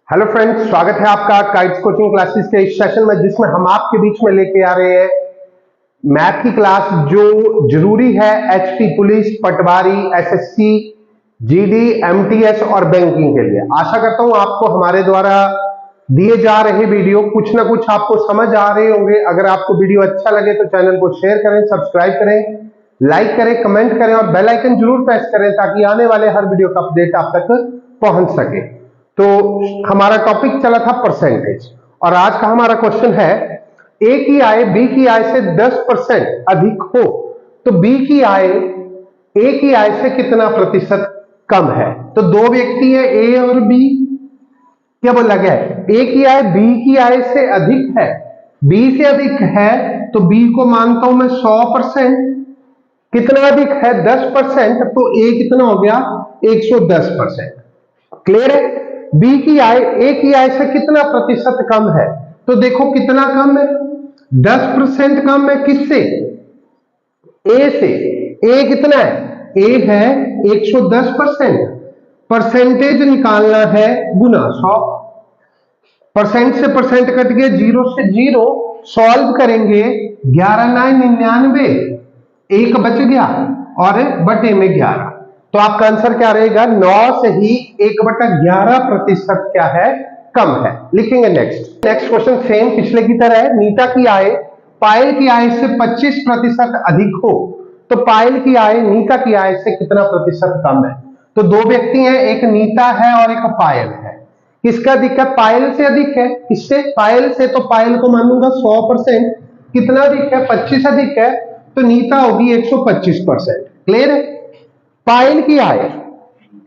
Hello friends, स्वागत है आपका काइट्स कोचिंग क्लासेस के इस सेशन में, जिसमें हम आपके बीच में लेके आ रहे हैं मैथ की क्लास जो जरूरी है एचटी पुलिस, पटवारी, एसएससी, जीडी, एमटीएस और बैंकिंग के लिए। आशा करता हूं आपको हमारे द्वारा दिए जा रहे वीडियो कुछ ना कुछ आपको समझ आ रहे होंगे। अगर आपको वीडियो अच्छा लगे तो चैनल को शेयर करें, सब्सक्राइब करें, लाइक करें, कमेंट करें और बेल आइकन जरूर प्रेस करें ताकि आने वाले हर वीडियो का अपडेट आप तक पहुंच सके। तो हमारा टॉपिक चला था परसेंटेज, और आज का हमारा क्वेश्चन है ए की आय बी की आय से 10% अधिक हो तो बी की आय ए की आय से कितना प्रतिशत कम है। तो दो व्यक्ति है ए और बी, क्या बोला गया है? ए की आय बी की आय से अधिक है, बी से अधिक है तो बी को मानता हूं मैं 100%। कितना अधिक है? 10%। तो ए कितना हो गया? 110%। क्लियर है? बी की आय ए की आय से कितना प्रतिशत कम है? तो देखो कितना कम है, 10% कम है। किससे? ए से। ए कितना है? ए है 110%। परसेंटेज निकालना है गुना 100। परसेंट से परसेंट कट गया, 0 से 0 सॉल्व करेंगे, 11 9 99, एक बच गया और बटे में 11। तो आपका आंसर क्या रहेगा? 9 से ही 1/11% क्या है? कम है। लिखेंगे नेक्स्ट क्वेश्चन सेम पिछले की तरह है। नीता की आय पायल की आय से 25% अधिक हो तो पायल की आय नीता की आय से कितना प्रतिशत कम है? तो दो व्यक्ति हैं, एक नीता है और एक पायल है। किसका अधिक है? पायल से अधिक है। किससे? पायल से। तो पायल को मानूंगा 100%। कितना अधिक है? 25 अधिक है, तो नीता होगी 125%। क्लियर है? पायल की आय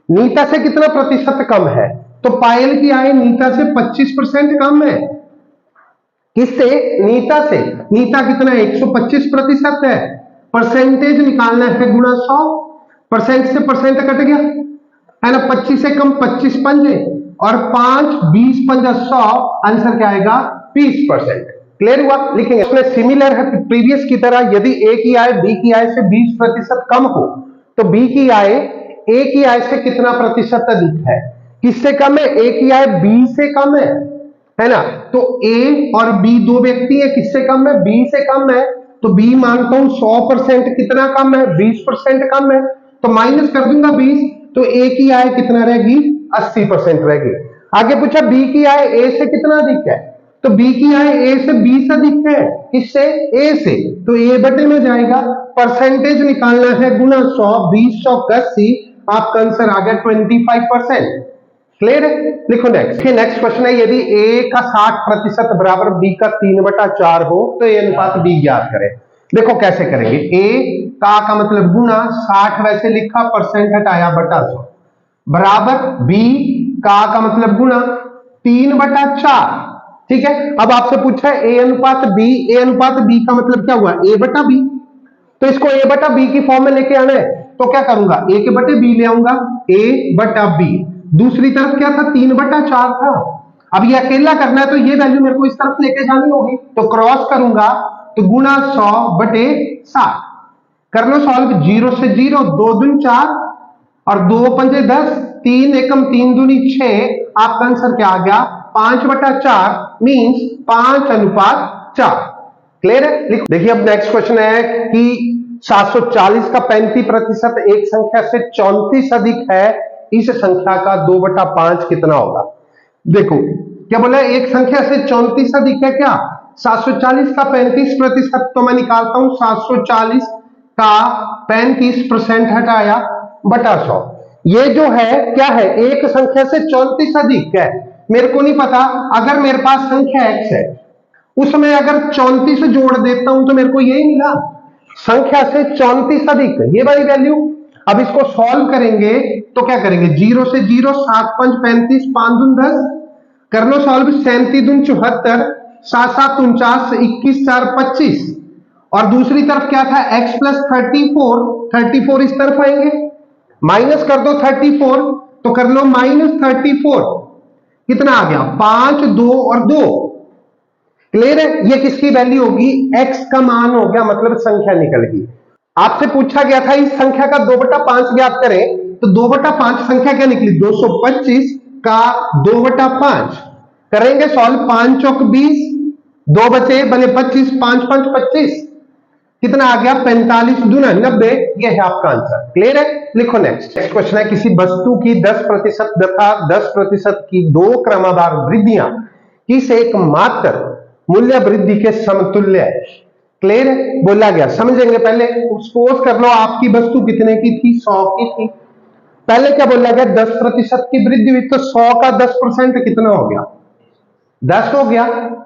नीता से कितना प्रतिशत कम है? तो पायल की आय नीता से 25% कम है। किससे? नीता से। नीता कितना? 125% है। परसेंटेज निकालना है गुना 100। परसेंट से परसेंट कट गया है ना, 25 से कम 25 पंजे और 5 20 पंजा 100। आंसर क्या आएगा? 20%। क्लियर हुआ? लिखेंगे इसमें सिमिलर है प्रीवियस की तरह। यदि ए की आय बी की आय से 20% कम हो तो बी की आय ए की आय से कितना प्रतिशत अधिक है? किससे कम है? ए की आय बी से कम है ना। तो ए और बी दो व्यक्ति है, किससे कम है? बी से कम है। तो बी मानता हूं 100%। कितना कम है? 20% कम है। तो माइनस कर दूंगा 20, तो ए की आय कितना रहेगी? 80% रहेगी। आगे पूछा बी की आय ए से कितना अधिक है? तो बी की आय ए से 20 अधिक है। किससे? ए से। तो ए बटे में जाएगा। परसेंटेज निकालना है गुना 100, 20 100 80। आपका आंसर आ गया 25%। क्लियर है? लिखो नेक्स्ट। नेक्स्ट क्वेश्चन है, यदि ए का 60% बराबर बी का 3/4 हो तो ए अनुपात बी ज्ञात करें। देखो कैसे करेंगे। ए का मतलब गुना 60 वैसे लिखा, परसेंट हटाया बटा 100, बराबर बी का मतलब गुना 3/4। ठीक है। अब आपसे पूछा है ए अनुपात बी। ए अनुपात बी का मतलब क्या हुआ? ए बटा बी। तो इसको ए बटा बी की फॉर्म में लेके आना है, तो क्या करूंगा? ए के बटे बी ले आऊंगा, ए बटा बी। दूसरी तरफ क्या था? 3/4 था। अब ये अकेला करना है तो ये वैल्यू मेरे को इस तरफ लेके जानी होगी, तो क्रॉस करूंगा, तो गुना 100 बटे 60। कर लो सॉल्व। 0 से 0, 2 दूनी 4 और 2 पंजे 10, 3 एकम 3 दूनी 6। आपका आंसर क्या आ गया? 5/4 मीन्स 5:4। क्लियर है? लिखो। देखिए अब नेक्स्ट क्वेश्चन है कि 740 का 35% एक संख्या से 34 अधिक है, इस संख्या का 2/5 कितना होगा? देखो क्या बोला? एक संख्या से 34 अधिक है क्या? 740 का 35%, तो मैं निकालता हूं 740 का 35% हटाया बटा 100। ये जो है क्या है? एक संख्या से 34 अधिक है। मेरे को नहीं पता, अगर मेरे पास संख्या x है उसमें अगर 34 जोड़ देता हूं तो मेरे को यही मिला, संख्या से 34 अधिक, ये वाली वैल्यू। अब इसको सॉल्व करेंगे तो क्या करेंगे? 0 से 0, 7 5 35, 5 दून 10। कर लो सॉल्व। 37 दून 74, 7 7 49, 21 4 25। और दूसरी तरफ क्या था? x प्लस 34, 34 इस तरफ आएंगे, माइनस कर दो 34, तो कर लो -34। कितना आ गया? 5 2 और 2। क्लियर है? ये किसकी वैल्यू होगी? x का मान हो गया, मतलब संख्या निकल गई। आपसे पूछा गया था इस संख्या का 2/5 ज्ञात करें, तो 2/5 संख्या क्या निकली? 225 का 2/5 करेंगे सॉल्व। 5 चौक 20, 2 बचे बने 25, 5 5 25, कितना आ गया 45 दूना 90। ये है आपका आंसर। क्लियर है? लिखो नेक्स्ट। नेक्स्ट क्वेश्चन है, किसी वस्तु की 10% तथा 10% की दो क्रमवार वृद्धियां किस एक मात्र मूल्य वृद्धि के समतुल्य है। क्लियर है? बोला गया, समझेंगे। पहले सपोज कर लो आपकी वस्तु कितने की थी, 100 की थी। पहले क्या बोला गया, 10% की वृद्धि हुई, तो 100 का 10% कितना हो गया, 10 हो गया,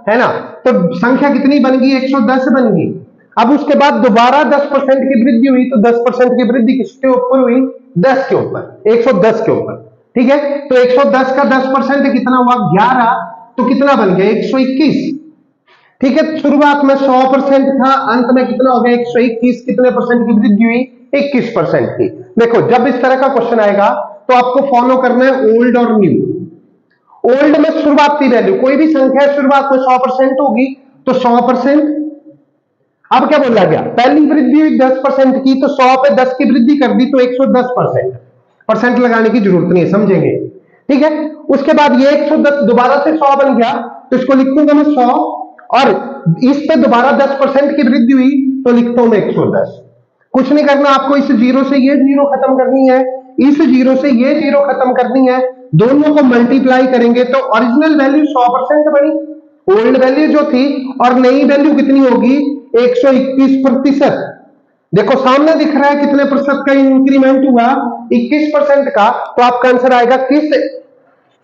है ना। तो संख्या कितनी बन गई, 110 बन गई। अब उसके बाद दोबारा 10% की वृद्धि हुई, तो 10% की वृद्धि किसके ऊपर हुई, 10 के ऊपर, 110 के ऊपर। ठीक है, तो 110 का 10% कितना हुआ, 11, तो कितना बन गया, 121। ठीक है, शुरुआत में 100% था, अंत में कितना हो गया, 121। कितने परसेंट की वृद्धि हुई, 21% की। देखो, जब इस तरह का क्वेश्चन आएगा तो आपको फॉलो करना है ओल्ड और न्यू। ओल्ड में शुरुआती वैल्यू, कोई भी संख्या शुरुआत में 100% होगी तो 100%। अब क्या बोला गया, पहली वृद्धि हुई 10% की, तो 100 पे 10 की वृद्धि कर दी, तो 110%। परसेंट लगाने की जरूरत नहीं है, समझेंगे। ठीक है, उसके बाद ये 110 दोबारा से 100 बन गया, तो इसको लिखूंगा मैं 100, और इस पे दोबारा 10% की वृद्धि हुई, तो लिखता हूं मैं 110। कुछ नहीं करना आपको, इस जीरो से ये जीरो खत्म करनी है, इस जीरो से ये जीरो खत्म करनी है, दोनों को मल्टीप्लाई करेंगे तो ओरिजिनल वैल्यू 100% बनी, ओल्ड वैल्यू जो थी, और नई वैल्यू कितनी होगी, 121%। देखो सामने दिख रहा है कितने प्रतिशत का इंक्रीमेंट हुआ, 21% का। तो आपका आंसर आएगा किस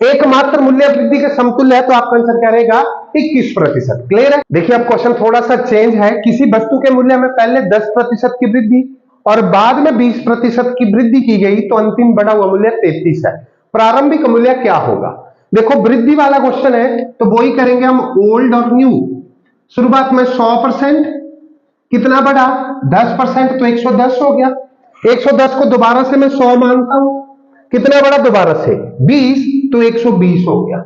एकमात्र मूल्य वृद्धि के समतुल्य है, तो आपका आंसर क्या रहेगा, 21%। क्लियर है? देखिए अब क्वेश्चन थोड़ा सा चेंज है। किसी वस्तु के मूल्य में पहले 10% की वृद्धि और बाद में 20% की वृद्धि की गई, तो अंतिम बढ़ा हुआ मूल्य 33 है। प्रारंभिक मूल्य क्या होगा। देखो वृद्धि वाला क्वेश्चन है, तो वो ही करेंगे हम ओल्ड और न्यू। शुरुआत में 100%, कितना बढ़ा 10%, तो 110 हो गया। 110 को दोबारा से मैं 100 मानता हूं, कितना बढ़ा दोबारा से 20, तो 120 हो गया।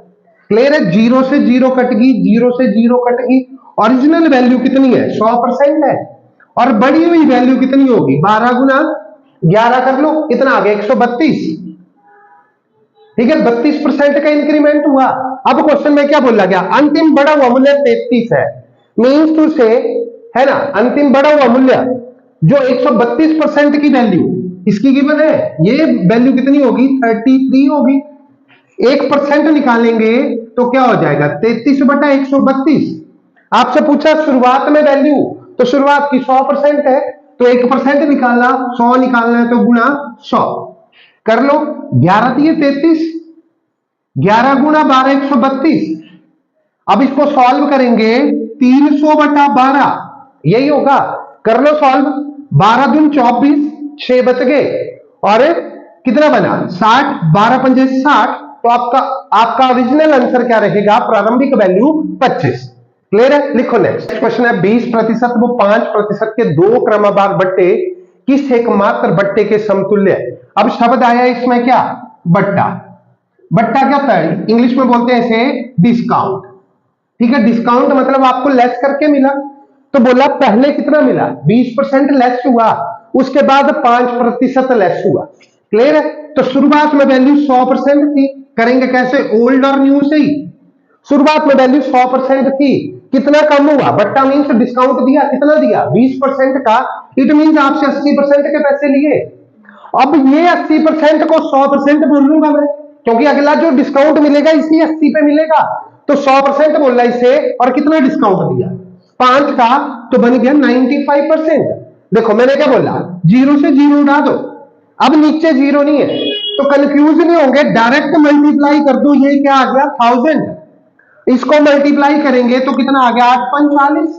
क्लियर है? जीरो से जीरो कट गई, जीरो से जीरो कट गई। ओरिजिनल वैल्यू कितनी है, 100% है, और बढ़ी हुई वैल्यू कितनी होगी, 12 गुना 11 कर लो, कितना आ गया 132। ठीक है, 32% का इंक्रीमेंट हुआ। अब क्वेश्चन में क्या बोला गया, अंतिम बढ़ा हुआ मूल्य 33 है। मीन्स टू से, है ना, अंतिम बढ़ा हुआ मूल्य जो 132% की वैल्यू इसकी गिवन है, ये वैल्यू कितनी होगी, 33 होगी। 1% निकालेंगे तो क्या हो जाएगा, 33/132। आपसे पूछा शुरुआत में वैल्यू, तो शुरुआत की 100% है, तो 1% निकालना, 100 निकालना है, तो गुना 100 कर लो। 11 दिए 33, 11 गुना 12 132। अब इसको सॉल्व करेंगे, 300/12 यही होगा। कर लो सॉल्व, 12 दून 24, 6 बच गए, और कितना बना 60, 12 पंजे 60। तो आपका ओरिजिनल आंसर क्या रहेगा, प्रारंभिक वैल्यू 25। क्लियर है? लिखो नेक्स्ट क्वेश्चन है, 20% वो 5% के दो क्रमवार बट्टे किस एकमात्र बट्टे के समतुल्य है। अब शब्द आया इसमें क्या, बट्टा। बट्टा क्या होता है, इंग्लिश में बोलते हैं इसे डिस्काउंट। ठीक है, डिस्काउंट मतलब आपको लेस करके मिला। तो बोला पहले कितना मिला, 20% लेस हुआ, उसके बाद 5% लेस हुआ। क्लियर है? तो शुरुआत में वैल्यू 100% थी, करेंगे कैसे, ओल्ड और न्यू से ही। शुरुआत में वैल्यू 100% थी, कितना कम हुआ, बट्टा मीन्स डिस्काउंट दिया, कितना दिया 20% का। इट मीन्स आपसे 80% के पैसे लिए। अब ये 80% को 100% बोल लूंगा मैं, क्योंकि अगला जो डिस्काउंट मिलेगा इसी 80 पे मिलेगा। तो 100% बोला इसे, और कितना डिस्काउंट दिया 5 का, तो बन गया 95%। देखो मैंने क्या बोला, जीरो से जीरो उड़ा दो, अब नीचे जीरो नहीं है, तो कंफ्यूज नहीं होंगे, डायरेक्ट मल्टीप्लाई कर दो। ये क्या आ गया 1000, इसको मल्टीप्लाई करेंगे तो कितना आ गया 8 5 40,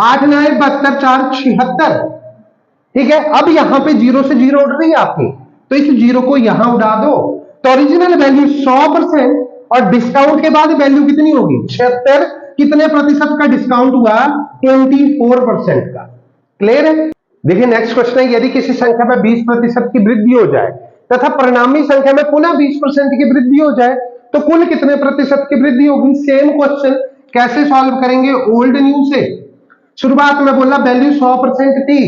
8 9 72 4 76। ठीक है, अब यहां पे जीरो से जीरो उड़ रही है आपकी, तो इस जीरो को यहां उड़ा दो, तो ओरिजिनल वैल्यू 100% और डिस्काउंट के बाद वैल्यू कितनी होगी 76। कितने प्रतिशत का डिस्काउंट हुआ, 24% का। क्लियर है? देखिए नेक्स्ट क्वेश्चन है, यदि किसी संख्या में 20% की वृद्धि हो जाए तथा परिणामी संख्या में पुनः 20% की वृद्धि हो जाए, तो कुल कितने प्रतिशत की वृद्धि होगी। सेम क्वेश्चन कैसे सॉल्व करेंगे, ओल्ड न्यू से। शुरुआत में बोला वैल्यू 100% थी,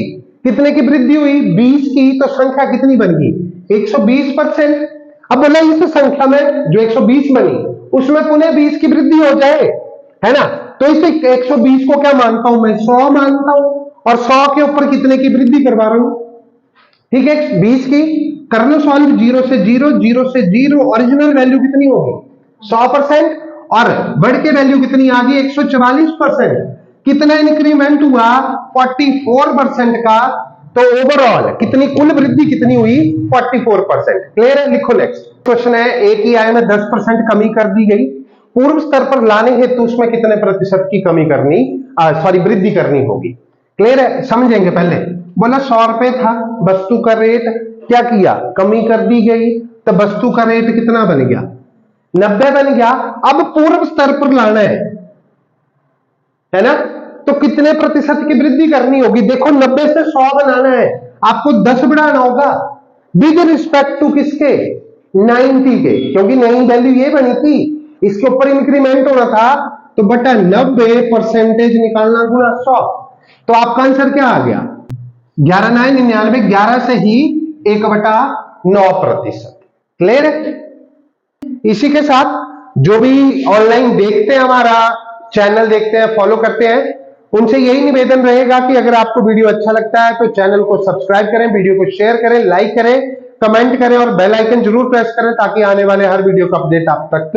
कितने की वृद्धि हुई 20 की, तो संख्या कितनी बन गई 120%। अब बोला इस संख्या में जो 120 बनी उसमें पुनः 20 की वृद्धि हो जाए, है ना। तो इसे 120 को क्या मानता हूं मैं, 100 मानता हूं, और 100 के ऊपर कितने की वृद्धि करवा रहा हूं, ठीक है 20 की। कर लो सॉल्व, 0 से 0, 0 से 0, ओरिजिनल वैल्यू कितनी होगी 100%, और बढ़ के वैल्यू कितनी आ गई 144%। कितना इंक्रीमेंट हुआ 44% का। तो ओवरऑल कितनी कुल वृद्धि कितनी हुई 44%। क्लियर है, लिखो नेक्स्ट क्वेश्चन है। ए की आय में 10% कमी कर दी गई, पूर्व स्तर पर लाने हेतु उसमें कितने प्रतिशत की कमी करनी, वृद्धि करनी होगी। क्लियर है, समझेंगे पहले। बोला 100 रुपए था वस्तु का रेट, क्या किया कमी कर दी गई, तो वस्तु का रेट कितना बन गया 90 बन गया। अब पूर्व स्तर पर लाना है ना, तो कितने प्रतिशत की वृद्धि करनी होगी। देखो 90 से 100 बनाना है, आपको 10 बढ़ाना होगा विद रिस्पेक्ट टू किसके 90 के, क्योंकि नई वैल्यू ये बनी थी, इसके ऊपर इंक्रीमेंट होना था, तो बटा 90 परसेंटेज निकालना गुना 100। तो आपका आंसर क्या आ गया 11,999, 11 से ही 1/9%। क्लियर है। इसी के साथ जो भी ऑनलाइन देखते हैं, हमारा चैनल देखते हैं, फॉलो करते हैं, उनसे यही निवेदन रहेगा कि अगर आपको वीडियो अच्छा लगता है तो चैनल को सब्सक्राइब करें, वीडियो को शेयर करें, लाइक करें, कमेंट करें और बेल आइकन जरूर प्रेस करें ताकि आने वाले हर वीडियो का अपडेट आप तक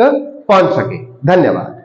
पहुंच सके। धन्यवाद।